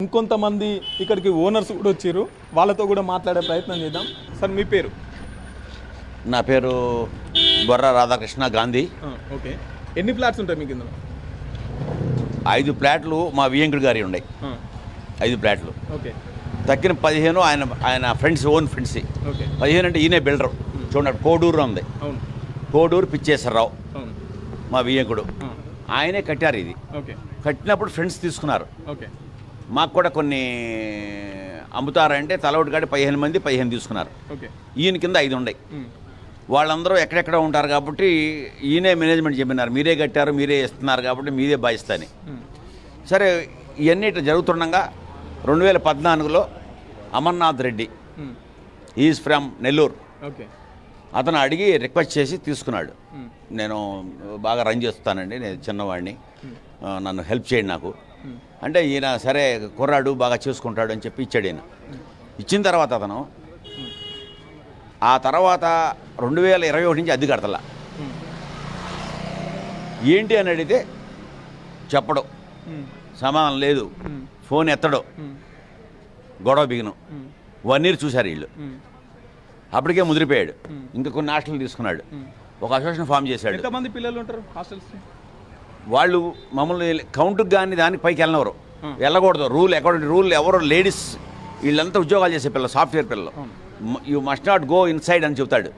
ఇంకొంతమంది ఇక్కడికి ఓనర్స్ కూడా వచ్చారు, వాళ్ళతో కూడా మాట్లాడే ప్రయత్నం చేద్దాం. సార్ మీ పేరు? నా పేరు బొర్రా రాధాకృష్ణ గాంధీ. ఓకే, ఎన్ని ఫ్లాట్స్ ఉంటాయి మీకు ఇందులో? 5 ఫ్లాట్లు మా వియంకుడు గారి ఉన్నాయి. 5 ఫ్లాట్లు. ఓకే, తక్కిన 15 ఆయన ఫ్రెండ్స్, ఓన్ ఫ్రెండ్స్. ఓకే, 15 అంటే ఈయనే బిల్డరు. చూడండి, కోడూరు ఉంది. అవును, కోడూరు పిచ్చేశ్వరరావు అవును, మా వియంకుడు. ఆయనే కట్టారు ఇది. ఓకే, కట్టినప్పుడు ఫ్రెండ్స్ తీసుకున్నారు. ఓకే, మాకు కూడా కొన్ని అమ్ముతారంటే తలఒటి కాడి 15 మంది 15 తీసుకున్నారు. ఓకే, ఈయన కింద 5 ఉన్నాయి. వాళ్ళందరూ ఎక్కడెక్కడ ఉంటారు కాబట్టి ఈయనే మేనేజ్మెంట్ చెప్పినారు, మీరే కట్టారు, మీరే ఇస్తున్నారు కాబట్టి మీదే బాధిస్తాని. సరే, ఇవన్నీ ఇట్లా జరుగుతుండగా 2014లో Amarnath Reddy, is from Nellore, okay, అతను అడిగి రిక్వెస్ట్ చేసి తీసుకున్నాడు. నేను బాగా రన్ చేస్తానండి, నేను చిన్నవాడిని, నన్ను హెల్ప్ చేయండి నాకు అంటే, ఈయన సరే కుర్రాడు బాగా చూసుకుంటాడు అని చెప్పి ఇచ్చాడు. ఈయన ఇచ్చిన తర్వాత అతను ఆ తర్వాత 2021 నుంచి అద్దె కడతలా. ఏంటి అని అడిగితే చెప్పడు, సమాధానం లేదు, ఫోన్ ఎత్తడు, గొడవ బిగినం. 1 year చూశారు వీళ్ళు. అప్పటికే ముదిరిపోయాడు. ఇంకా కొన్ని హాస్టల్ తీసుకున్నాడు, ఒక అసోసియేషన్ ఫామ్ చేశాడు. ఎంతమంది పిల్లలు ఉంటారు హాస్టల్స్? వాళ్ళు మమ్మల్ని కౌంటుకు కానీ దానికి పైకి వెళ్ళినవరు, వెళ్ళకూడదు. రూల్ ఎవరు లేడీస్ వీళ్ళంతా ఉద్యోగాలు చేసే పిల్లలు, సాఫ్ట్వేర్ పిల్లలు. You must not go inside అని చెబుతాడు.